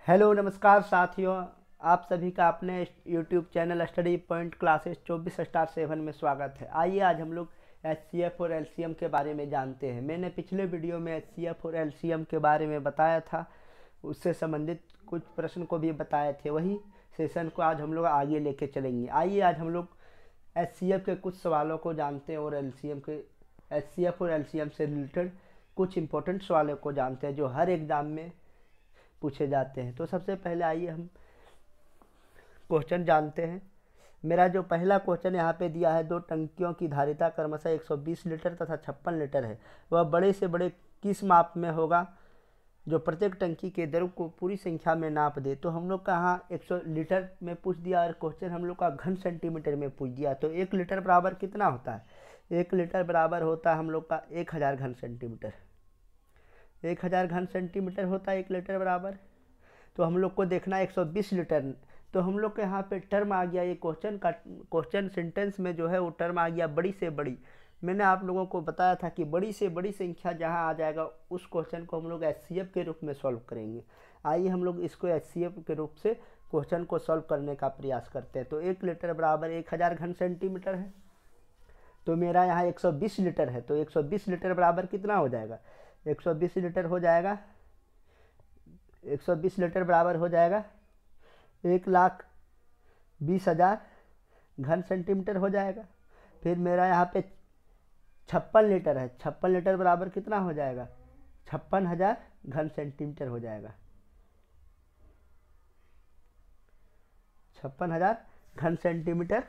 Hello नमस्कार साथियों, आप सभी का अपने YouTube channel study point classes 24*7 में स्वागत है। आइए आज हम लोग एचसीएफ और एलसीएम के बारे में जानते हैं। मैंने पिछले वीडियो में एचसीएफ और एलसीएम के बारे में बताया था, उससे संबंधित कुछ प्रश्न को भी बताए थे। वही सेशन को आज हम लोग आगे लेके चलेंगे। आइए आज हम लोग एचसीएफ के कुछ सवालों को जानते हैं और एचसीएफ और एलसीएम से रिलेटेड कुछ इंपॉर्टेंट सवालों को जानते हैं जो हर एग्जाम में पूछे जाते हैं। तो सबसे पहले आइए हम क्वेश्चन जानते हैं। मेरा जो पहला क्वेश्चन यहाँ पे दिया है, दो टंकियों की धारिता क्रमशः 120 लीटर तथा 56 लीटर है, वह बड़े से बड़े किस माप में होगा जो प्रत्येक टंकी के द्रव को पूरी संख्या में नाप दे। तो हम लोग का यहाँ 100 लीटर में पूछ दिया और क्वेश्चन हम लोग का घन सेंटीमीटर में पूछ दिया। तो 1 लीटर बराबर कितना होता है? 1 लीटर बराबर होता है हम लोग का 1000 घन सेंटीमीटर। 1000 घन सेंटीमीटर होता है 1 लीटर बराबर। तो हम लोग को देखना है 120 लीटर। तो हम लोग के यहाँ पे टर्म आ गया, ये क्वेश्चन सेंटेंस में जो है वो टर्म आ गया बड़ी से बड़ी। मैंने आप लोगों को बताया था कि बड़ी से बड़ी संख्या जहाँ आ जाएगा उस क्वेश्चन को हम लोग एचसीएफ के रूप में सॉल्व करेंगे। आइए हम लोग इसको एचसीएफ के रूप से क्वेश्चन को सॉल्व करने का प्रयास करते हैं। तो 1 लीटर बराबर 1000 घन सेंटीमीटर है। तो मेरा यहाँ 120 लीटर है, तो 120 लीटर बराबर कितना हो जाएगा? 120 लीटर हो जाएगा, 120 लीटर बराबर हो जाएगा 1,20,000 घन सेंटीमीटर हो जाएगा। फिर मेरा यहाँ पे 56 लीटर है, 56 लीटर बराबर कितना हो जाएगा? 56,000 घन सेंटीमीटर हो जाएगा। 56,000 घन सेंटीमीटर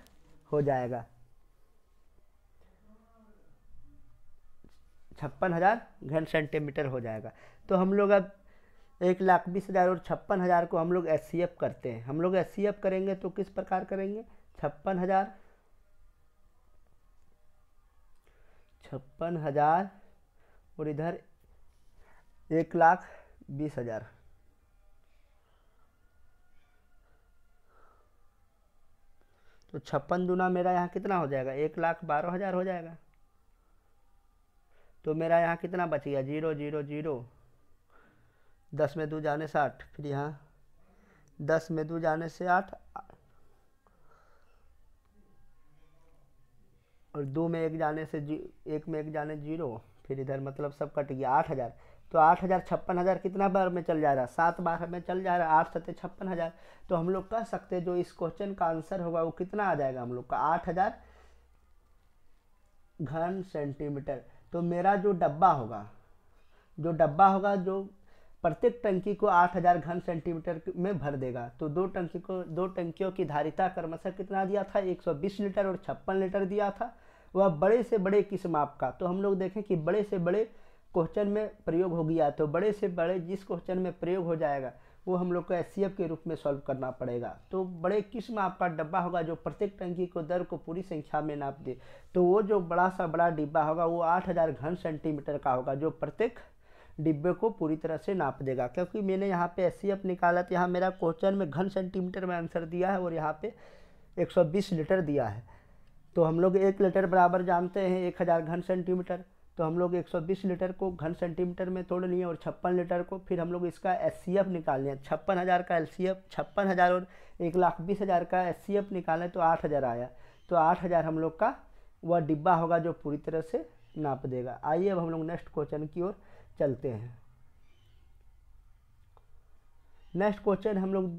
हो जाएगा। 56,000 घन सेंटीमीटर हो जाएगा। तो हम लोग अब 1,20,000 और 56,000 को हम लोग एचसीएफ करते हैं। हम लोग एचसीएफ करेंगे तो किस प्रकार करेंगे? 56,000 और इधर 1,20,000। तो 56 दूना मेरा यहाँ कितना हो जाएगा? 1,12,000 हो जाएगा। तो मेरा यहाँ कितना बच गया? 0 0 0, 10 में 2 जाने से 8, फिर यहाँ 10 में 2 जाने से 8 और 2 में 1 जाने से 1 में 1 जाने 0, फिर इधर मतलब सब कट गया 8,000। तो 8,000 56,000 कितना बार में चल जा रहा है? 7 बार में चल जा रहा है। 8 7 56,000। तो हम लोग कह सकते हैं जो इस क्वेश्चन का आंसर होगा वो कितना आ जाएगा हम लोग का? 8,000 घन सेंटीमीटर। तो मेरा जो डब्बा होगा जो प्रत्येक टंकी को 8,000 घन सेंटीमीटर में भर देगा। तो दो टंकियों की धारिता क्रमशः कितना दिया था? 120 लीटर और 56 लीटर दिया था। वह बड़े से बड़े किस माप का? तो हम लोग देखें कि बड़े से बड़े क्वेश्चन में प्रयोग हो गया। तो बड़े से बड़े जिस क्वेश्चन में प्रयोग हो जाएगा वो हम लोग को एचसीएफ के रूप में सॉल्व करना पड़ेगा। तो बड़े किस माप का डब्बा होगा जो प्रत्येक टंकी को दर को पूरी संख्या में नाप दे? तो वो जो बड़ा सा बड़ा डिब्बा होगा वो 8,000 घन सेंटीमीटर का होगा जो प्रत्येक डिब्बे को पूरी तरह से नाप देगा। क्योंकि मैंने यहाँ पे एचसीएफ निकाला तो यहाँ मेरा क्वेश्चन में घन सेंटीमीटर में आंसर दिया है और यहाँ पे 120 लीटर दिया है। तो हम लोग 1 लीटर बराबर जानते हैं 1000 घन सेंटीमीटर। तो हम लोग 120 लीटर को घन सेंटीमीटर में तोड़ लिए और 56 लीटर को, फिर हम लोग इसका एचसीएफ निकाल लिया। 56,000 का एलसीएफ, 56,000 और 1,20,000 का एचसीएफ निकालें तो 8,000 आया। तो 8,000 हम लोग का वह डिब्बा होगा जो पूरी तरह से नाप देगा। आइए अब हम लोग नेक्स्ट क्वेश्चन की ओर चलते हैं। नेक्स्ट क्वेश्चन हम लोग,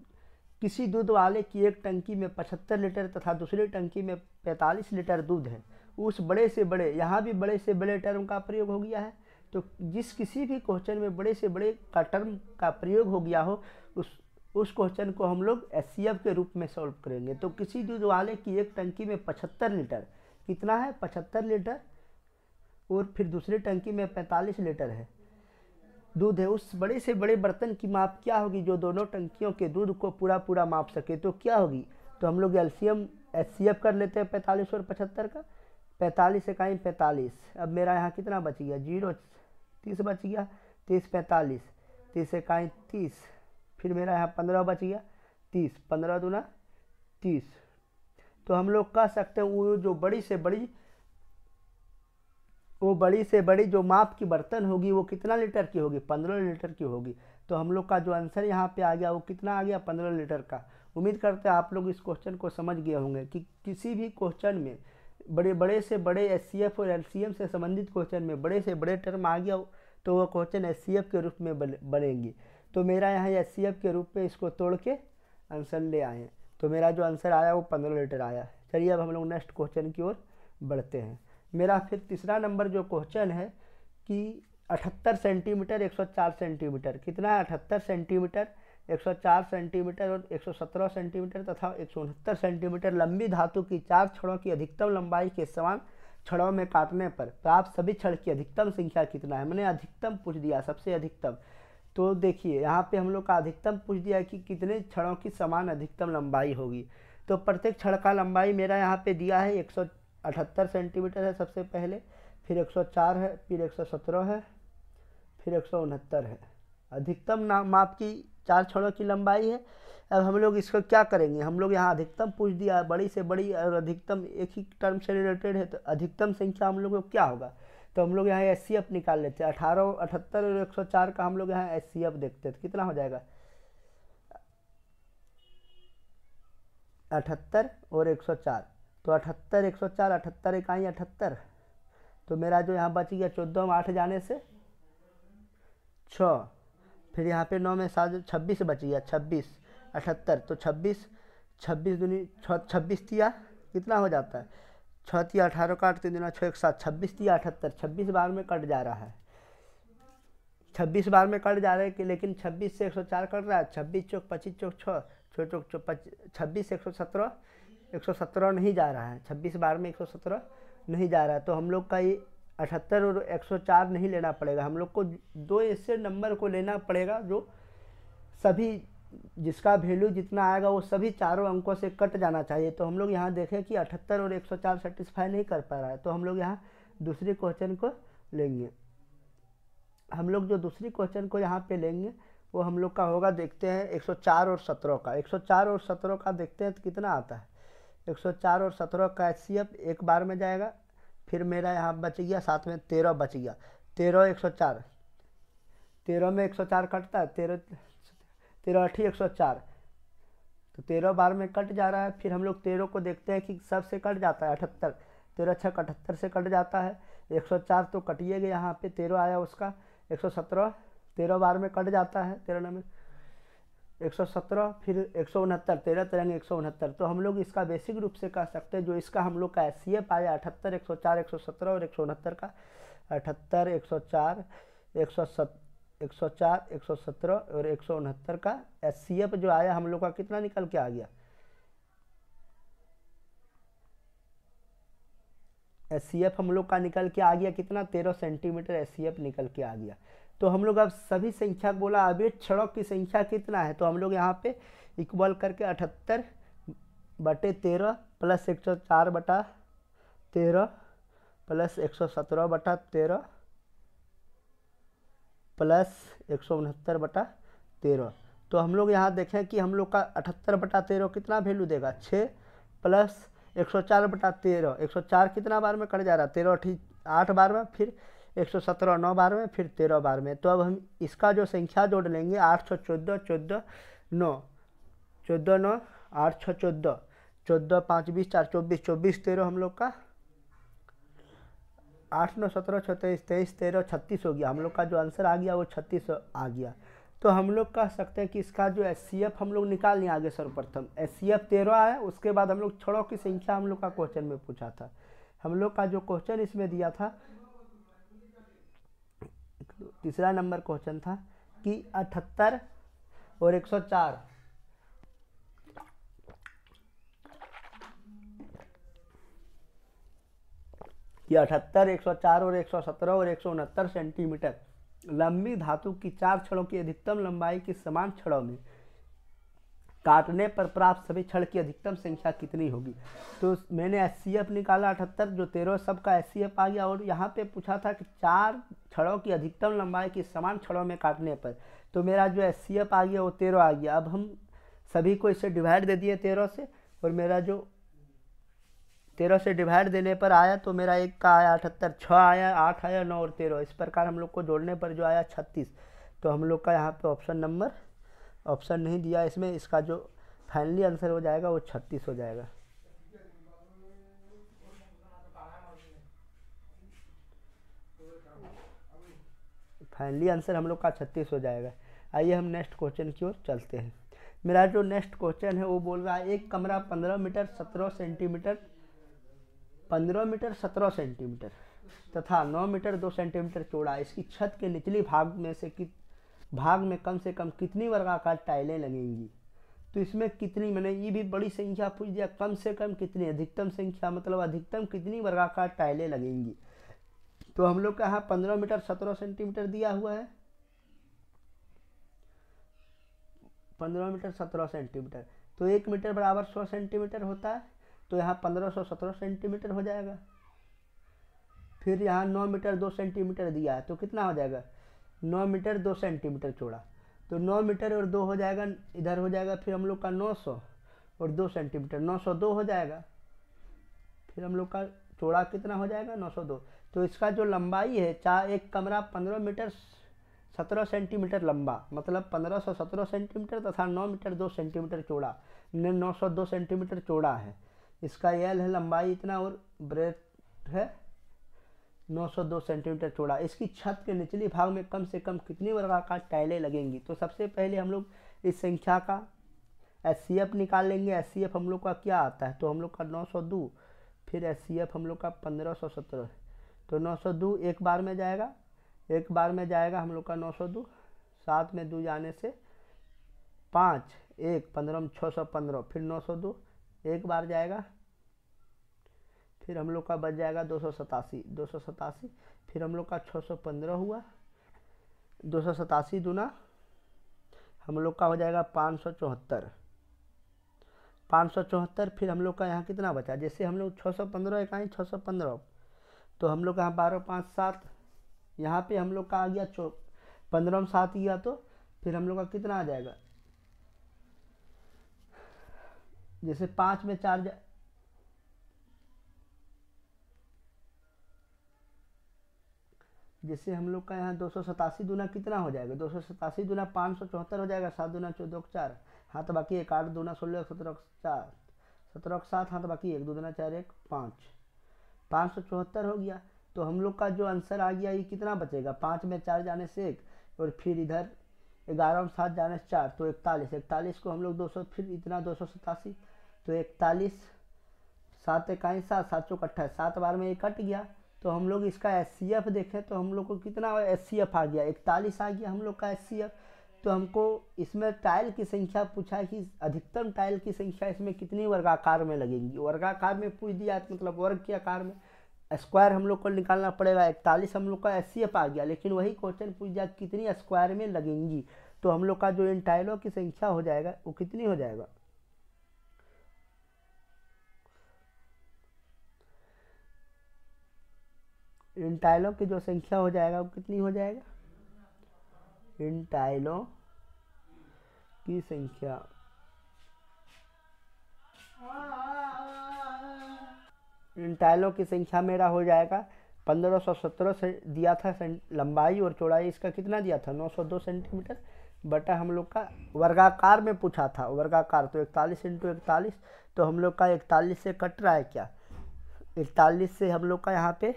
किसी दूध वाले की एक टंकी में 75 लीटर तथा दूसरी टंकी में 45 लीटर दूध है। उस बड़े से बड़े, यहाँ भी बड़े से बड़े टर्म का प्रयोग हो गया है। तो जिस किसी भी क्वेश्चन में बड़े से बड़े का टर्म का प्रयोग हो गया हो उस क्वेश्चन को हम लोग एचसीएफ के रूप में सॉल्व करेंगे। तो किसी दूध वाले की एक टंकी में 75 लीटर, कितना है? 75 लीटर, और फिर दूसरी टंकी में 45 लीटर है दूध है। उस बड़े से बड़े बर्तन की माप क्या होगी जो दोनों टंकियों के दूध को पूरा माप सके? तो क्या होगी? तो हम लोग एलसीएम एचसीएफ कर लेते हैं 45 और 75 का। 45 इकाई 45। अब मेरा यहाँ कितना बच गया? 0 30 बच गया। 30 45, 30 इकाई 30, फिर मेरा यहाँ 15 बच गया। 30 15 दूना 30। तो हम लोग कह सकते हैं वो बड़ी से बड़ी जो माप की बर्तन होगी वो कितना लीटर की होगी? 15 लीटर की होगी। तो हम लोग का जो आंसर यहाँ पे आ गया वो कितना आ गया, 15 लीटर का। उम्मीद करते हैं आप लोग इस क्वेश्चन को समझ गए होंगे कि किसी भी क्वेश्चन में बड़े से बड़े एचसीएफ और एलसीएम से संबंधित क्वेश्चन में बड़े से बड़े टर्म आ गया तो वो क्वेश्चन एचसीएफ के रूप में बनेंगी। तो मेरा यहाँ एचसीएफ के रूप में इसको तोड़ के आंसर ले आए, तो मेरा जो आंसर आया वो 15 लीटर आया। चलिए अब हम लोग नेक्स्ट क्वेश्चन की ओर बढ़ते हैं। मेरा फिर तीसरा नंबर जो क्वेश्चन है कि 78 सेंटीमीटर 104 सेंटीमीटर, कितना है 78 सेंटीमीटर 104 सेंटीमीटर और 117 सेंटीमीटर तथा 169 सेंटीमीटर लंबी धातु की 4 छड़ों की अधिकतम लंबाई के समान छड़ों में काटने पर प्राप्त सभी छड़ की अधिकतम संख्या कितना है। मैंने अधिकतम पूछ दिया, सबसे अधिकतम। तो देखिए यहाँ पे हम लोग का अधिकतम पूछ दिया कि कितने छड़ों की समान अधिकतम लंबाई होगी। तो प्रत्येक छड़ का लंबाई मेरा यहाँ पे दिया है 178 सेंटीमीटर है सबसे पहले, फिर 104 है, फिर 117 है, फिर 169 है। अधिकतम माप की 4 छड़ों की लंबाई है। अब हम लोग इसको क्या करेंगे, हम लोग यहाँ अधिकतम पूछ दिया, बड़ी से बड़ी और अधिकतम एक ही टर्म से रिलेटेड है, तो अधिकतम संख्या हम लोग को क्या होगा। तो हम लोग यहाँ एचसीएफ निकाल लेते हैं। 18, 78 और 104 का हम लोग यहाँ एचसीएफ देखते हैं तो कितना हो जाएगा, 78 और 104। तो 78 104 78 इकाई 78, तो मेरा जो यहाँ बच गया 14 में 8 जाने से 6, फिर यहाँ पे 9 में 7 26 बच गया, 26 78, तो 26 दूनी 26 तिया कितना हो जाता है, 6 तिया 18 काट 3 दूना 6 एक 7, 26 तिया 78, 26 बार में कट जा रहा है, 26 बार में कट जा रहा है कि, लेकिन 26 से 104 कट रहा है, 26 चौक 25 चौक 6 6 चौक 26 117 नहीं जा रहा है, 26 बार में 117 नहीं जा रहा है। तो हम लोग का ये 78 और 104 नहीं लेना पड़ेगा, हम लोग को दो ऐसे नंबर को लेना पड़ेगा जो सभी जिसका वैल्यू जितना आएगा वो सभी चारों अंकों से कट जाना चाहिए। तो हम लोग यहाँ देखें कि 78 और 104 सेटिस्फाई नहीं कर पा रहा है, तो हम लोग यहाँ दूसरी क्वेश्चन को लेंगे। हम लोग जो दूसरी क्वेश्चन को यहाँ पे लेंगे वो हम लोग का होगा, देखते हैं 104 और 17 का। 104 और 17 का देखते हैं तो कितना आता है। 104 और 17 का एचसीएफ एक बार में जाएगा, फिर मेरा यहाँ बच गया साथ में 13 बच गया, 13 104, 13 में 104 कटता है, 13 8 104, तो 13 बार में कट जा रहा है। फिर हम लोग 13 को देखते हैं कि सब से कट जाता है, 78, 13 6 78 से कट जाता है, 104 तो कटिएगा, यहाँ पे 13 आया उसका, 117 13 बार में कट जाता है, 13 में 117, फिर 169, 13 तरंग 169। तो हम लोग इसका बेसिक रूप से कह सकते हैं जो इसका हम लोग का एचसीएफ आया 78 104 117 और 169 का, 78 104 117 और 169 का एचसीएफ जो आया हम लोग का कितना निकल के आ गया, एचसीएफ हम लोग का निकल के आ गया कितना, 13 सेंटीमीटर एचसीएफ निकल के आ गया। तो हम लोग अब सभी संख्या बोला, अभी छड़ों की संख्या कितना है, तो हम लोग यहाँ पे इक्वल करके 78 बटे 13 प्लस 104 बटा 13 प्लस 117 बटा 13 प्लस 169 बटा 13। तो हम लोग यहाँ देखें कि हम लोग का 78 बटा 13 कितना वैल्यू देगा, 6 प्लस 104 बटा 13, 104 कितना बार में कट जा रहा है, 13 8 बार में, फिर 117 9 बार में, फिर 13 बार में। तो अब हम इसका जो संख्या जोड़ लेंगे, 8 6 14 14 9 14 9 8 6 14 14 5 20 4 24 24 13 हम लोग का 8 9 17 6 23 23 13 36 हो गया। हम लोग का जो आंसर आ गया वो 36 आ गया। तो हम लोग कह सकते हैं कि इसका जो एचसीएफ हम लोग निकाल लें आगे। सर्वप्रथम एचसीएफ 13 आया, उसके बाद हम लोग छड़ों की संख्या हम लोग का क्वेश्चन में पूछा था। हम लोग का जो क्वेश्चन इसमें दिया था, तीसरा नंबर क्वेश्चन था कि 78 और 104 कि 78 104 और 117 और 169 सेंटीमीटर लंबी धातु की 4 छड़ों की अधिकतम लंबाई की समान छड़ों में काटने पर प्राप्त सभी छड़ की अधिकतम संख्या कितनी होगी। तो मैंने एचसीएफ निकाला 78, जो 13 सबका एचसीएफ आ गया, और यहाँ पे पूछा था कि 4 छड़ों की अधिकतम लंबाई की समान छड़ों में काटने पर, तो मेरा जो एचसीएफ आ गया वो 13 आ गया। अब हम सभी को इससे डिवाइड दे दिए 13 से, और मेरा जो 13 से डिवाइड देने पर आया तो मेरा एक का आया 78, 6 आया, 8 आया, 9 और 13, इस प्रकार हम लोग को जोड़ने पर जो आया 36। तो हम लोग का यहाँ पे ऑप्शन नहीं दिया इसमें, इसका जो फाइनली आंसर हो जाएगा वो 36 हो जाएगा। फाइनली आंसर हम लोग का 36 हो जाएगा। आइए हम नेक्स्ट क्वेश्चन की ओर चलते हैं। मेरा जो नेक्स्ट क्वेश्चन है वो बोल रहा है एक कमरा 15 मीटर 17 सेंटीमीटर 15 मीटर 17 सेंटीमीटर तथा 9 मीटर 2 सेंटीमीटर चौड़ा, इसकी छत के निचली भाग में कम से कम कितनी वर्गाकार टाइलें लगेंगी। तो इसमें कितनी, मैंने ये भी बड़ी संख्या पूछ दिया, कम से कम कितनी, अधिकतम संख्या मतलब अधिकतम कितनी वर्गाकार टाइलें लगेंगी। तो हम लोग का यहाँ 15 मीटर 17 सेंटीमीटर दिया हुआ है, 15 मीटर 17 सेंटीमीटर, तो 1 मीटर बराबर 100 सेंटीमीटर होता है, तो यहाँ 1517 सेंटीमीटर हो जाएगा। फिर यहाँ 9 मीटर 2 सेंटीमीटर दिया है, तो कितना हो जाएगा, 9 मीटर 2 सेंटीमीटर चौड़ा, तो 9 मीटर और 2 हो जाएगा, इधर हो जाएगा फिर हम लोग का 900 और 2 सेंटीमीटर 902 हो जाएगा। फिर हम लोग का चौड़ा कितना हो जाएगा, 902। तो इसका जो लंबाई है, एक कमरा 15 मीटर 17 सेंटीमीटर लंबा, मतलब 1517 सेंटीमीटर तथा 9 मीटर 2 सेंटीमीटर चौड़ा, 902 सेंटीमीटर चौड़ा है। इसका एल है लंबाई इतना और ब्रेथ है 902 सेंटीमीटर चौड़ा। इसकी छत के निचली भाग में कम से कम कितनी वर्गाकार टाइलें लगेंगी। तो सबसे पहले हम लोग इस संख्या का एचसीएफ निकाल लेंगे। एचसीएफ हम लोग का क्या आता है, तो हम लोग का 902, फिर एचसीएफ हम लोग का 1517, तो 902 एक बार में जाएगा, एक बार में जाएगा हम लोग का 902, 7 में 2 जाने से 5, 1 15 में 615, फिर 902 एक बार जाएगा, फिर हम लोग का बच जाएगा 287, फिर हम लोग का 615 हुआ, 287 दूना हम लोग का हो जाएगा 574, फिर हम लोग का यहाँ कितना बचा, जैसे हम लोग 615 इकाई 615, तो हम लोग का यहाँ 12 5 7, यहाँ पे हम लोग का आ गया 15 में 7 गया, तो फिर हम लोग का कितना आ जाएगा, जैसे 5 में 4 जैसे हम लोग का यहाँ 287 दूना कितना हो जाएगा, 287 दूना 574 हो जाएगा, 7 दूना 14 4, हाथ बाकी 1, 8 दूना 16, 17 4, 17 7, हाथ बाकी 1, 2 दूना 4 1 5, 574 हो गया। तो हम लोग का जो आंसर आ गया ये कितना बचेगा, 5 में 4 जाने से 1, और फिर इधर 11 में 7 जाने से 4, तो 41 को हम लोग 200, फिर इतना 287, तो 41 7 इकाई 7, 7 चौक 28, 7 बार में ये कट गया। तो हम लोग इसका एचसीएफ देखें तो हम लोग को कितना एचसीएफ आ गया, 41 आ गया हम लोग का एचसीएफ। तो हमको इसमें टाइल की संख्या पूछा है कि अधिकतम टाइल की संख्या इसमें कितनी वर्गाकार में लगेंगी। वर्गाकार में पूछ दिया मतलब वर्ग के आकार में, स्क्वायर हम लोग को निकालना पड़ेगा। 41 हम लोग का एचसीएफ आ गया, लेकिन वही क्वेश्चन पूछ दिया कितनी स्क्वायर में लगेंगी। तो हम लोग का जो इन टाइलों की संख्या हो जाएगा वो कितनी हो जाएगा, इन टाइलों की जो संख्या हो जाएगा वो कितनी हो जाएगा, इन टाइलों की संख्या मेरा हो जाएगा 1517 से दिया था लंबाई, और चौड़ाई इसका कितना दिया था 902 सेंटीमीटर, बटा हम लोग का वर्गाकार में पूछा था, वर्गाकार तो 41 × 41, तो हम लोग का 41 से कट रहा है क्या, 41 से हम लोग का यहाँ पे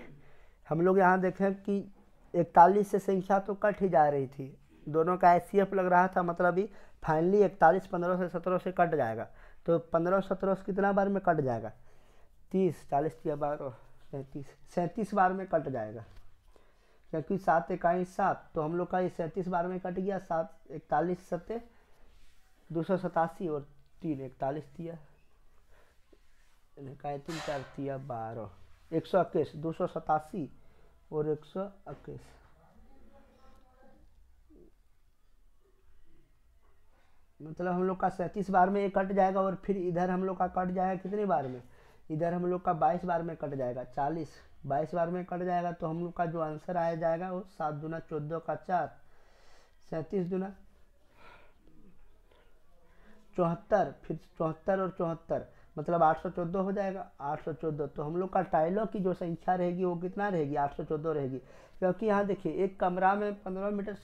हम लोग यहाँ देखें कि 41 से संख्या तो कट ही जा रही थी, दोनों का एचसीएफ लग रहा था, मतलब ही फाइनली 41 15 से 17 से कट जाएगा। तो 15 17 से कितना बार में कट जाएगा, 30 40 या 12 37 बार में कट जाएगा, क्योंकि 7 इकाई 7, तो हम लोग का ये 37 बार में कट गया। 7 41 7 287 और 3 41 दिया, 3 4 दिया 12 121, 287 और 121, मतलब हम लोग का 37 बार में ये कट जाएगा, और फिर इधर हम लोग का कट जाएगा कितनी बार में, इधर हम लोग का 22 बार में कट जाएगा, 40 22 बार में कट जाएगा। तो हम लोग का जो आंसर आया जाएगा वो 7 दूना 14 का 4, 37 दूना 74, फिर 74 और 74 मतलब 814 हो जाएगा, 814। तो हम लोग का टाइलों की जो संख्या रहेगी वो कितना रहेगी, 814 रहेगी, क्योंकि यहाँ देखिए एक कमरा में 15 मीटर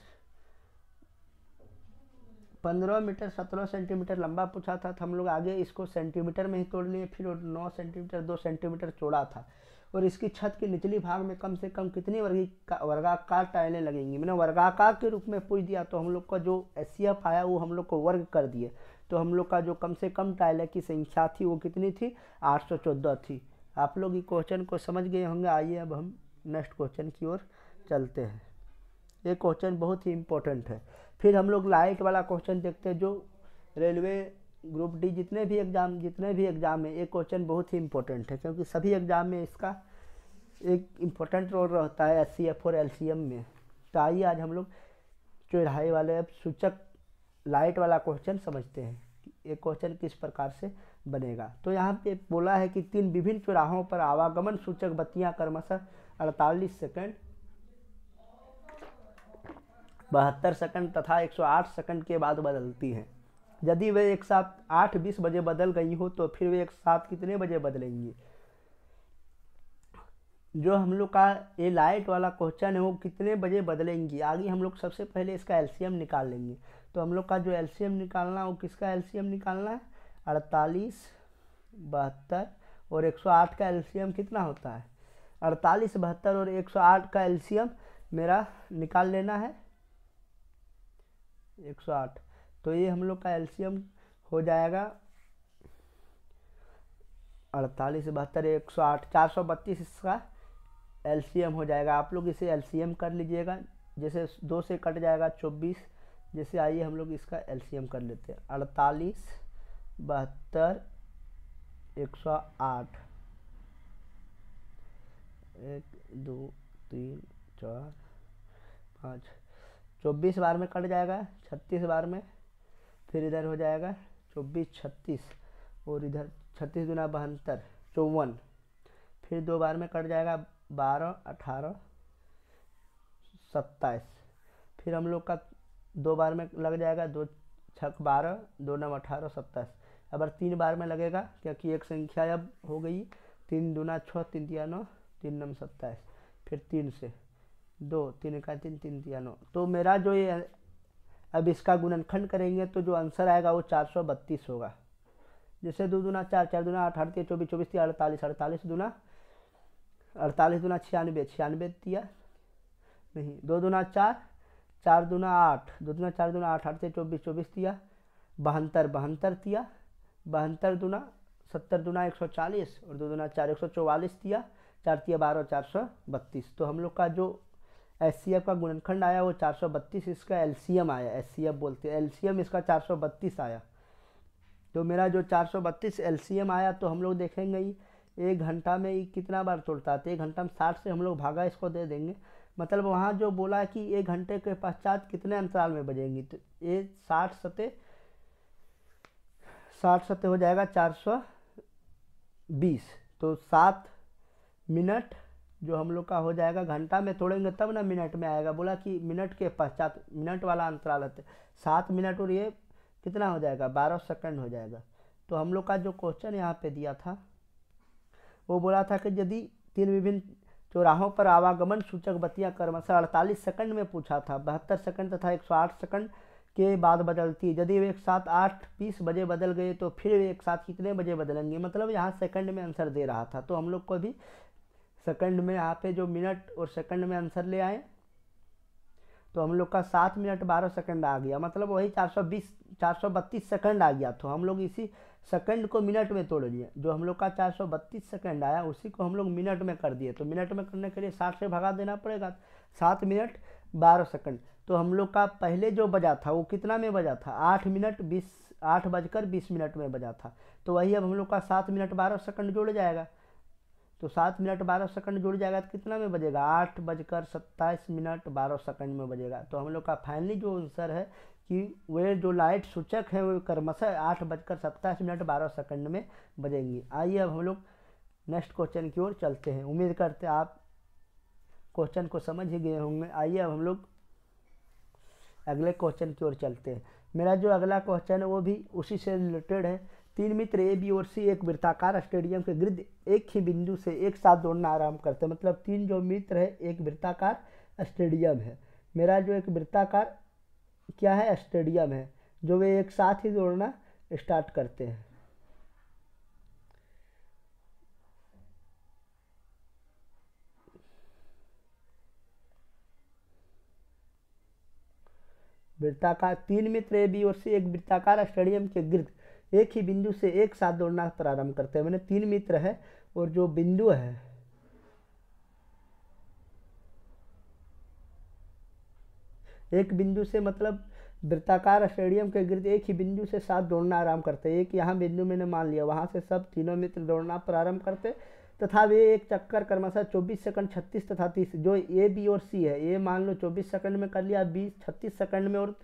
15 मीटर 17 सेंटीमीटर लंबा पूछा था, तो हम लोग आगे इसको सेंटीमीटर में ही तोड़ लिए। फिर 9 सेंटीमीटर 2 सेंटीमीटर चौड़ा था। और इसकी छत के निचली भाग में कम से कम कितनी वर्गाकार टाइलें लगेंगी। मैंने वर्गाकार के रूप में पूछ दिया, तो हम लोग का जो एचसीएफ आया वो हम लोग को वर्ग कर दिए। तो हम लोग का जो कम से कम टाइलें की संख्या थी वो कितनी थी, 814 थी। आप लोग ये क्वेश्चन को समझ गए होंगे। आइए अब हम नेक्स्ट क्वेश्चन की ओर चलते हैं। ये क्वेश्चन बहुत ही इम्पोर्टेंट है। फिर हम लोग लाइट वाला क्वेश्चन देखते हैं, जो रेलवे ग्रुप डी जितने भी एग्ज़ाम है, ये क्वेश्चन बहुत ही इम्पोर्टेंट है, क्योंकि सभी एग्ज़ाम में इसका एक इम्पोर्टेंट रोल रहता है एचसीएफ और एलसीएम में। तो आइए आज हम लोग चौराहे वाले अब सूचक लाइट वाला क्वेश्चन समझते हैं कि ये क्वेश्चन किस प्रकार से बनेगा। तो यहाँ पे बोला है कि 3 विभिन्न चौराहों पर आवागमन सूचक बत्तियाँ क्रमशः 48 सेकंड, 72 सेकंड तथा 108 सेकंड के बाद बदलती हैं। यदि वे एक साथ 8:20 बजे बदल गई हो तो फिर वे एक साथ कितने बजे बदलेंगी। जो हम लोग का ये लाइट वाला क्वेश्चन है वो कितने बजे बदलेंगी। आगे हम लोग सबसे पहले इसका एलसीएम निकाल लेंगे। तो हम लोग का जो एलसीएम निकालना है वो किसका एलसीएम निकालना है, 48, 72 और 108 का एलसीएम कितना होता है, 48, 72 और 108 का एलसीएम मेरा निकाल लेना है 108। तो ये हम लोग का एलसीएम हो जाएगा 48, 72, 108, 432 इसका एलसीएम हो जाएगा। आप लोग इसे एलसीएम कर लीजिएगा। जैसे 2 से कट जाएगा 24। जैसे आइए हम लोग इसका एलसीएम कर लेते हैं, 48, 72, 108, 1 2 3 4 5, 24 बार में कट जाएगा, 36 बार में। फिर इधर हो जाएगा 24, 36 और इधर 36 दूना 72, 54। फिर 2 बार में कट जाएगा, 12, 18, 27। फिर हम लोग का 2 बार में लग जाएगा, 2 6 12, 2 9 18, 27। अगर 3 बार में लगेगा, क्योंकि एक संख्या अब हो गई, 3 दूना 6, 3 तिया 9, 3 9 27। फिर 3 से 2, 3 का 3, 3 तिया 9। तो मेरा जो ये अब इसका गुणनखंड करेंगे तो जो आंसर आएगा वो 432 होगा। जैसे 2 दूना 4, 4 दूना 8, 8 24, 24 तिया 48, 48 दूना 96, 96 तिया नहीं, 2 दूना 4, 4 दूना 8, 2 दूना 4 दूना 8, 8 से 24, 24 तिया 72, 72 तिया 72 दूना 70 दूना 140 और 2 दूना 4, 144 तिया 4 तिया 12, 432। तो हम लोग का जो एचसीएफ का गुणनखंड आया वो 432, इसका एलसीएम आया, एचसीएफ बोलते हैं, एलसीएम इसका 432 आया। तो मेरा जो 432 एलसीएम आया, तो हम लोग देखेंगे ही 1 घंटा में ही कितना बार तोड़ता है। तो 1 घंटा में 60 से हम लोग भागा इसको दे देंगे। मतलब वहाँ जो बोला है कि 1 घंटे के पश्चात कितने अंतराल में बजेंगी, तो ये 60 सते हो जाएगा 420। तो 7 मिनट जो हम लोग का हो जाएगा, घंटा में तोड़ेंगे तब ना मिनट में आएगा। बोला कि मिनट के पश्चात, मिनट वाला अंतराल है, 7 मिनट और ये कितना हो जाएगा, 12 सेकंड हो जाएगा। तो हम लोग का जो क्वेश्चन यहाँ पे दिया था वो बोला था कि यदि 3 विभिन्न चौराहों पर आवागमन सूचक बत्तियाँ क्रमशः 48 सेकंड में पूछा था, 72 सेकंड तथा 108 सेकंड के बाद बदलती। यदि वे एक साथ 8:20 बजे बदल गए तो फिर वे एक साथ कितने बजे बदलेंगे। मतलब यहाँ सेकंड में आंसर दे रहा था, तो हम लोग को भी सेकंड में यहाँ पे जो मिनट और सेकंड में आंसर ले आए। तो हम लोग का 7 मिनट 12 सेकंड आ गया, मतलब वही 432 सेकंड आ गया। तो हम लोग इसी सेकंड को मिनट में तोड़ लिए। जो हम लोग का 432 सेकंड आया उसी को हम लोग मिनट में कर दिए। तो मिनट में करने के लिए 60 से भगा देना पड़ेगा, 7 मिनट 12 सेकंड। तो हम लोग का पहले जो बजा था वो कितना में बजा था, 8 बजकर 20 मिनट में बजा था। तो वही अब हम लोग का 7 मिनट 12 सेकंड जुड़ जाएगा। तो 7 मिनट 12 सेकंड जुड़ जाएगा तो कितना में बजेगा, 8 बजकर 27 मिनट 12 सेकंड में बजेगा। तो हम लोग का फाइनली जो आंसर है कि वे जो लाइट सूचक है वो क्रमशः 8 बजकर 27 मिनट 12 सेकंड में बजेंगी। आइए अब हम लोग नेक्स्ट क्वेश्चन की ओर चलते हैं। उम्मीद करते हैं आप क्वेश्चन को समझ ही गए होंगे। आइए अब हम लोग अगले क्वेश्चन की ओर चलते हैं। मेरा जो अगला क्वेश्चन है वो भी उसी से रिलेटेड है। 3 मित्र ए बी और सी एक वृत्ताकार स्टेडियम के गिर्द एक ही बिंदु से एक साथ दौड़ना आरंभ करते हैं। मतलब 3 जो मित्र है, एक वृत्ताकार स्टेडियम है। मेरा जो एक वृत्ताकार क्या है, स्टेडियम है। जो वे एक साथ ही दौड़ना स्टार्ट करते हैं। वृत्ताकार 3 मित्र ए बी और सी एक वृत्ताकार स्टेडियम के गिर्द एक ही बिंदु से एक साथ दौड़ना प्रारंभ करते हैं। मैंने 3 मित्र है और जो बिंदु है एक बिंदु से, मतलब वृत्ताकार स्टेडियम के गिर्द एक ही बिंदु से साथ दौड़ना आराम करते हैं। एक यहाँ बिंदु मैंने मान लिया, वहाँ से सब तीनों मित्र दौड़ना प्रारंभ करते तथा वे एक चक्कर क्रमशः 24 सेकंड, 36 तथा 30, जो ए बी और सी है, ए मान लो 24 सेकंड में कर लिया, बी 36 सेकंड में और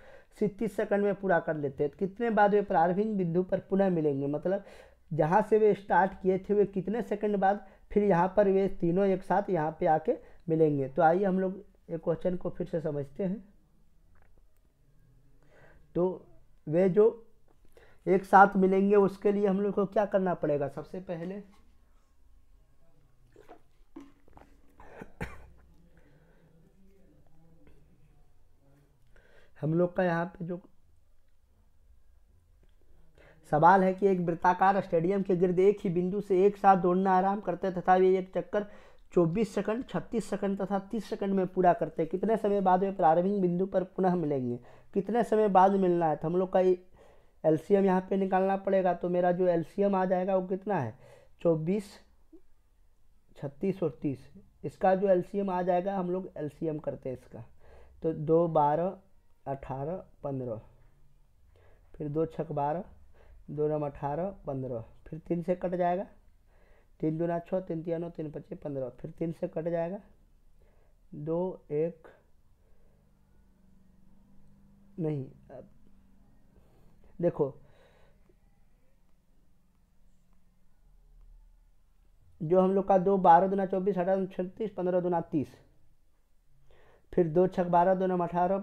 सी 30 सेकंड में पूरा कर लेते हैं। कितने बाद वे प्रारंभिक बिंदु पर पुनः मिलेंगे, मतलब जहाँ से वे स्टार्ट किए थे वे कितने सेकंड बाद फिर यहाँ पर वे तीनों एक साथ यहाँ पे आके मिलेंगे। तो आइए हम लोग एक क्वेश्चन को फिर से समझते हैं। तो वे जो एक साथ मिलेंगे उसके लिए हम लोग को क्या करना पड़ेगा, सबसे पहले हम लोग का यहाँ पे जो सवाल है कि एक वृत्ताकार स्टेडियम के गिर्द एक ही बिंदु से एक साथ दौड़ना आराम करते हैं तथा वे एक चक्कर 24 सेकंड, 36 सेकंड तथा 30 सेकंड में पूरा करते हैं। कितने समय बाद वे प्रारंभिक बिंदु पर पुनः मिलेंगे, कितने समय बाद मिलना है, तो हम लोग का एलसीएम यहाँ पे निकालना पड़ेगा। तो मेरा जो एलसीएम आ जाएगा वो कितना है, 24, 36 और 30। इसका जो एलसीएम आ जाएगा, हम लोग एलसीएम करते हैं इसका, तो 2 12 18 15, फिर 2 6 12, 2 9 18 15, फिर 3 से कट जाएगा, 3 दूना 6, 3 तिया 9, 3 5 15, फिर 3 से कट जाएगा, 2 1 नहीं, देखो जो हम लोग का 2 12 दूना 24, 18 36, 15 दूना 30, फिर 2 6 12, 2 9 18,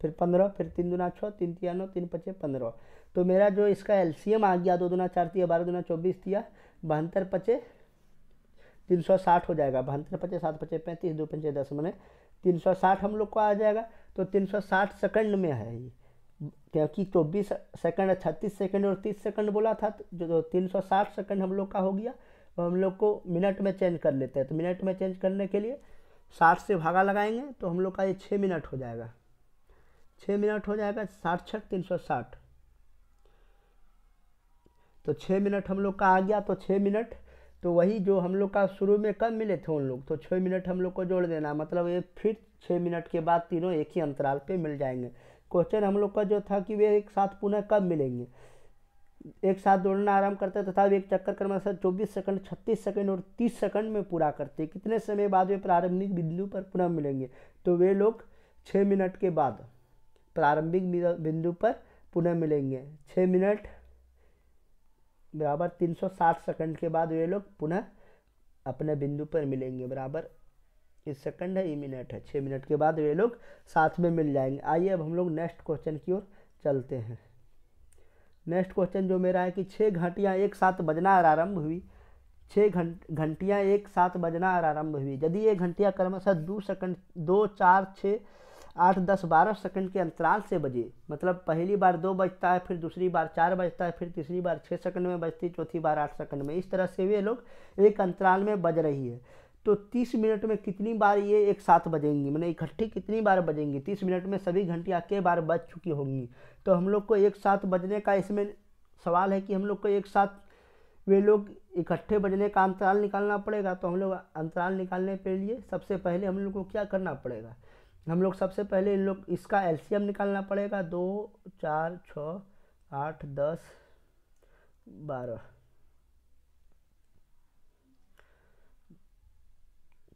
फिर 15, फिर 3 दूना 6, 3 तिया 9, 3 5 15। तो मेरा जो इसका एलसीएम आ गया 2 दूना 4 तिया 12 दूना 24 तिया 72 5 360 हो जाएगा। 72 5 7 5 35, 2 5 10 में 360 हम लोग को आ जाएगा। तो 360 सेकंड में है ये, क्योंकि 24 सेकंड, 36 सेकंड और 30 सेकंड बोला था, जो 360 सेकंड हम लोग का हो गया। तो हम लोग को मिनट में चेंज कर लेते हैं। तो मिनट में चेंज करने के लिए 60 से भागा लगाएंगे तो हम लोग का ये 6 मिनट हो जाएगा। 6 मिनट हो जाएगा, 60 छक 360, तो 6 मिनट हम लोग का आ गया। तो 6 मिनट तो वही जो हम लोग का शुरू में कब मिले थे उन लोग, तो 6 मिनट हम लोग को जोड़ देना, मतलब ये फिर 6 मिनट के बाद तीनों एक ही अंतराल पे मिल जाएंगे। क्वेश्चन हम लोग का जो था कि वे एक साथ पुनः कब मिलेंगे, एक साथ दौड़ना आराम करते तथा वे एक चक्कर क्रमशः 24 सेकंड, 36 सेकंड और 30 सेकंड में पूरा करते। कितने समय बाद वे प्रारंभिक बिंदु पर पुनः मिलेंगे, तो वे लोग 6 मिनट के बाद प्रारंभिक बिंदु पर पुनः मिलेंगे। 6 मिनट बराबर 360 सेकंड के बाद वे लोग पुनः अपने बिंदु पर मिलेंगे, बराबर इस सेकंड है, ये मिनट है। 6 मिनट के बाद वे लोग साथ में मिल जाएंगे। आइए अब हम लोग नेक्स्ट क्वेश्चन की ओर चलते हैं। नेक्स्ट क्वेश्चन जो मेरा है कि 6 घंटियाँ एक साथ बजना आरंभ हुई, 6 घंटियाँ एक साथ बजना आरंभ हुई यदि ये घंटियाँ क्रमशः 2 सेकंड, 2 4 6 8 10 12 सेकंड के अंतराल से बजे, मतलब पहली बार 2 बजता है, फिर दूसरी बार 4 बजता है, फिर तीसरी बार 6 सेकंड में बजती, चौथी बार 8 सेकंड में, इस तरह से वे लोग एक अंतराल में बज रही है। तो 30 मिनट में कितनी बार ये एक साथ बजेंगी, मैंने इकट्ठी कितनी बार बजेंगी, 30 मिनट में सभी घंटियाँ के बार बज चुकी होंगी। तो हम लोग को एक साथ बजने का इसमें सवाल है कि हम लोग को एक साथ वे लोग इकट्ठे बजने का अंतराल निकालना पड़ेगा। तो हम लोग अंतराल निकालने के लिए सबसे पहले हम लोग को क्या करना पड़ेगा, हम लोग सबसे पहले इन लोग इसका एलसीएम निकालना पड़ेगा। 2 4 6 8 10 12,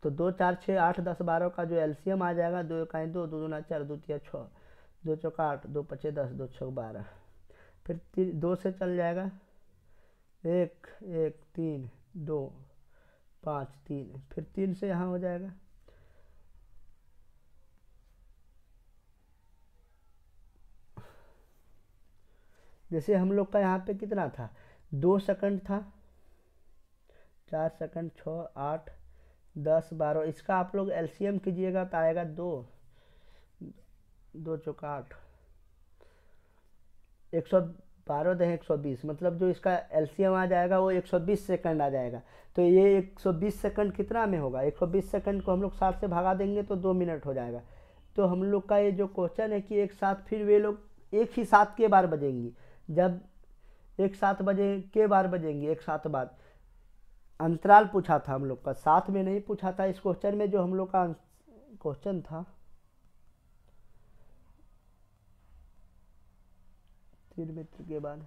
तो 2 4 6 8 10 12 का जो एलसीएम आ जाएगा, 2 1 2, 2 2 4, 2 3 6, 2 चौका 8, 2 5 10, 2 6 12, फिर 2 से चल जाएगा, 1 1 3 2 5 3, फिर 3 से यहाँ हो जाएगा, जैसे हम लोग का यहाँ पे कितना था, 2 सेकंड था, 4 सेकंड, 6 8 10 12, इसका आप लोग एलसीएम कीजिएगा तो आएगा 2 2 चौका 8, 112 दहें 120, मतलब जो इसका एलसीएम आ जाएगा वो 120 सेकंड आ जाएगा। तो ये 120 सेकंड कितना में होगा, 120 सेकंड को हम लोग 60 से भगा देंगे तो 2 मिनट हो जाएगा। तो हम लोग का ये जो क्वेश्चन है कि एक साथ फिर वे लोग एक ही साथ के बार बजेंगी, जब एक साथ बजे के बार बजेंगी एक साथ बाद। अंतराल पूछा था हम लोग का, साथ में नहीं पूछा था इस क्वेश्चन में। जो हम लोग का क्वेश्चन था 3 मिनट के बाद,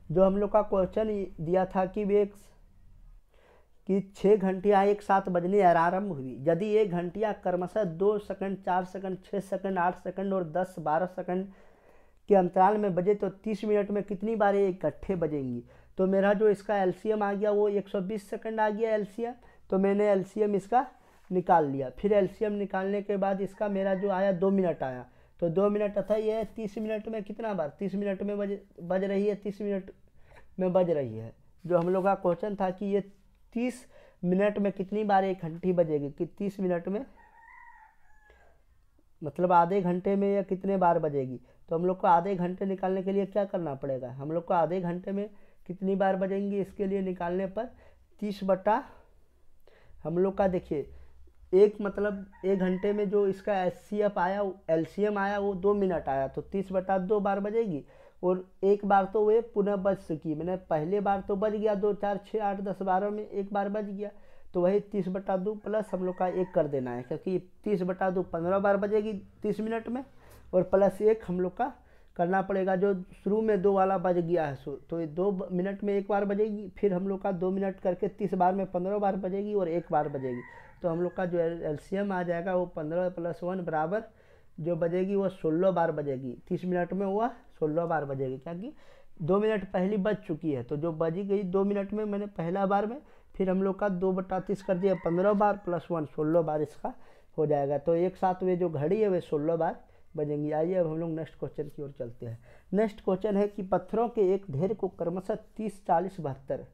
जो हम लोग का क्वेश्चन दिया था कि वे कि 6 घंटियाँ एक साथ बजने आरंभ हुई यदि ये घंटियाँ क्रमशः 2 सेकंड, 4 सेकंड, 6 सेकंड, 8 सेकंड और 10, 12 सेकंड के अंतराल में बजे तो 30 मिनट में कितनी बार ये इकट्ठे बजेंगी। तो मेरा जो इसका एलसीएम आ गया वो 120 सेकंड आ गया एलसीएम। तो मैंने एलसीएम इसका निकाल लिया। फिर एलसीएम निकालने के बाद इसका मेरा जो आया 2 मिनट आया। तो 2 मिनट अथा ये 30 मिनट में कितना बार, 30 मिनट में बज रही है, 30 मिनट में बज रही है। जो हम लोग का क्वेश्चन था कि ये 30 मिनट में कितनी बार एक घंटी बजेगी, कि 30 मिनट में मतलब आधे घंटे में या कितने बार बजेगी। तो हम लोग को आधे घंटे निकालने के लिए क्या करना पड़ेगा, हम लोग को आधे घंटे में कितनी बार बजेंगी इसके लिए निकालने पर 30 बटा हम लोग का देखिए एक मतलब एक घंटे में जो इसका एचसीएफ आया एलसीएम आया वो 2 मिनट आया। तो 30 बटा 2 बार बजेगी और एक बार तो वे पुनः बज चुकी, मैंने पहले बार तो बज गया 2, 4, 6, 8, 10, 12 में एक बार बज गया। तो वही 30 बटा 2 प्लस हम लोग का 1 कर देना है, क्योंकि 30 बटा 2 15 बार बजेगी 30 मिनट में, और प्लस 1 हम लोग का करना पड़ेगा जो शुरू में 2 वाला बज गया है। तो ये 2 मिनट में 1 बार बजेगी, फिर हम लोग का 2 मिनट करके 30 बार में 15 बार बजेगी और 1 बार बजेगी। तो हम लोग का जो एलसीएम आ जाएगा वो 15 + 1 बराबर जो बजेगी वो 16 बार बजेगी। 30 मिनट में हुआ 16 बार बजेगी, क्योंकि 2 मिनट पहली बज चुकी है। तो जो बजी गई 2 मिनट में मैंने पहला बार में, फिर हम लोग का 2 बटा 30 कर दिया 15 बार + 1 16 बार इसका हो जाएगा। तो एक साथ वे जो घड़ी है वे 16 बार बजेंगी। आइए अब हम लोग नेक्स्ट क्वेश्चन की ओर चलते हैं। नेक्स्ट क्वेश्चन है कि पत्थरों के एक ढेर को क्रमशः 30, 40, 72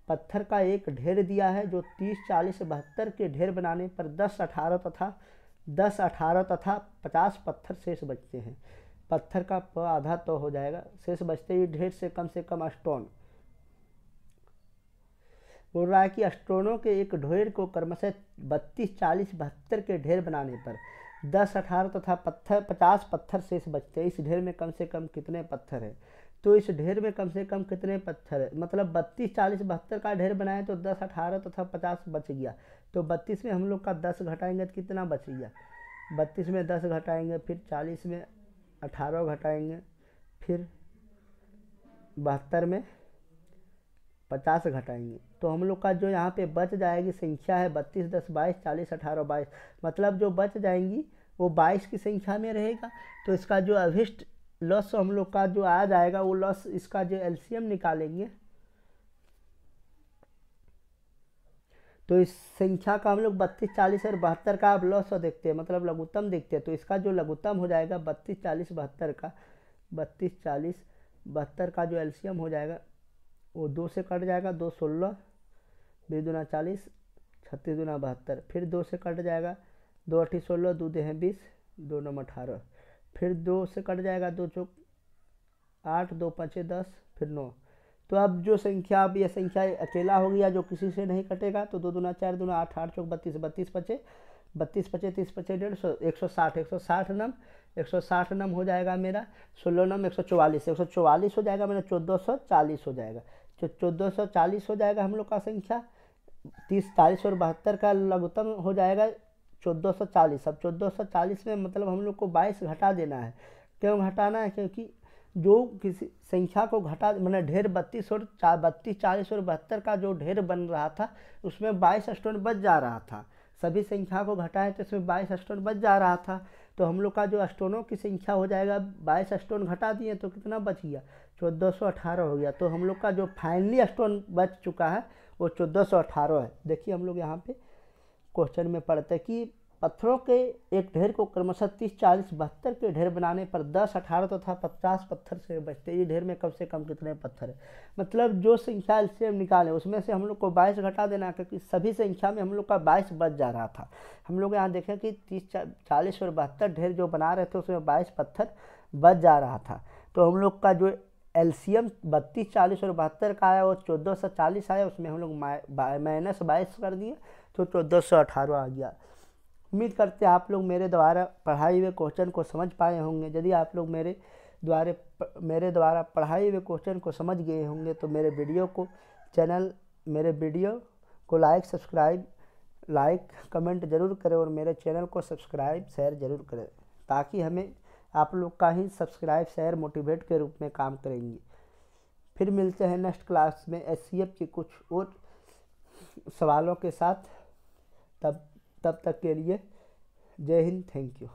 पत्थर का एक ढेर दिया है जो 30, 40, 72 के ढेर बनाने पर 10, 18 तथा 50 पत्थर शेष बचते हैं। पत्थर का आधा तो हो जाएगा, शेष बचते ही ढेर से कम स्टोन। बोल रहा है कि स्टोनों के एक ढेर को क्रमशः 32, 40, 72 के ढेर बनाने पर 10, 18 तथा 50 पत्थर शेष बचते हैं। इस ढेर में कम से कम कितने पत्थर है। तो इस ढेर में कम से कम कितने पत्थर है, मतलब 32, 40, 72 का ढेर बनाए तो 10, 18 तथा 50 बच गया। तो 32 में हम लोग का 10 घटाएंगे तो कितना बच गया, 32 में 10 घटाएंगे, फिर 40 में 18 घटाएंगे, फिर 72 में 50 घटाएंगे। तो हम लोग का जो यहाँ पे बच जाएगी संख्या है 32, 10, 22, 40, 18, 22, मतलब जो बच जाएंगी वो 22 की संख्या में रहेगा। तो इसका जो अभिष्ट लॉस हम लोग का जो आ जाएगा वो लॉस, इसका जो एलसीएम निकालेंगे तो इस संख्या का हम लोग 32, 40 और 72 का अब लॉस देखते हैं, मतलब लघुत्तम देखते हैं। तो इसका जो लघुत्तम हो जाएगा 32, 40, 72 का, 32, 40, 72 का जो एलसीएम हो जाएगा वो 2 से कट जाएगा, 2, 16, 2 दूना 40, 36 दूना 72, फिर 2 से कट जाएगा, 2 8 16, 2 दे 20, 2 9 18, फिर 2 से कट जाएगा, 2 चौक 8, 2 5 10, फिर 9। तो अब जो संख्या, अब यह संख्या अकेला हो गया जो किसी से नहीं कटेगा। तो 2 दूना 4 दूना 8, 8 चौक 32, 32 पचे 30 पचे 150, 160 नम हो जाएगा मेरा, 16 नम 144 हो जाएगा मेरा, 1440 हो जाएगा। तो 1440 हो जाएगा हम लोग का संख्या। 30, 40 और 72 का लघुत्तम हो जाएगा 1440। अब 1440 में मतलब हम लोग को 22 घटा देना है। क्यों घटाना है, क्योंकि जो किसी संख्या को घटा मैंने ढेर 32, 40 और 72 का जो ढेर बन रहा था उसमें 22 स्टोन बच जा रहा था। सभी संख्या को घटाएं तो इसमें 22 स्टोन बच जा रहा था। तो हम लोग का जो स्टोनों की संख्या हो जाएगा 22 स्टोन घटा दिए तो कितना बच गया, 1418 हो गया। तो हम लोग का जो फाइनली स्टोन बच चुका है वो 1418 है। देखिए हम लोग यहाँ पे क्वेश्चन में पढ़ते हैं कि पत्थरों के एक ढेर को क्रमशः 30, 40, 72 के ढेर बनाने पर 10, 18 तथा 50 पत्थर से बचते। ये ढेर में कम से कम कितने पत्थर है, मतलब जो संख्या एलसीएम निकाले उसमें से हम लोग को 22 घटा देना, क्योंकि सभी संख्या में हम लोग का 22 बच जा रहा था। हम लोग यहाँ देखें कि 30, 40 और 72 ढेर जो बना रहे थे उसमें 22 पत्थर बच जा रहा था। तो हम लोग का जो एलसीएम 32, 40 और 72 का आया वो 1440 आया, उसमें हम लोग -22 कर दिए तो 1418 आ गया। उम्मीद करते हैं आप लोग मेरे द्वारा पढ़ाए हुए क्वेश्चन को समझ पाए होंगे। यदि आप लोग मेरे द्वारा पढ़ाए हुए क्वेश्चन को समझ गए होंगे तो मेरे वीडियो को लाइक कमेंट जरूर करें और मेरे चैनल को सब्सक्राइब शेयर जरूर करें, ताकि हमें आप लोग का ही सब्सक्राइब शेयर मोटिवेट के रूप में काम करेंगी। फिर मिलते हैं नेक्स्ट क्लास में एचसीएफ की कुछ और सवालों के साथ। तब तक के लिए जय हिंद, थैंक यू।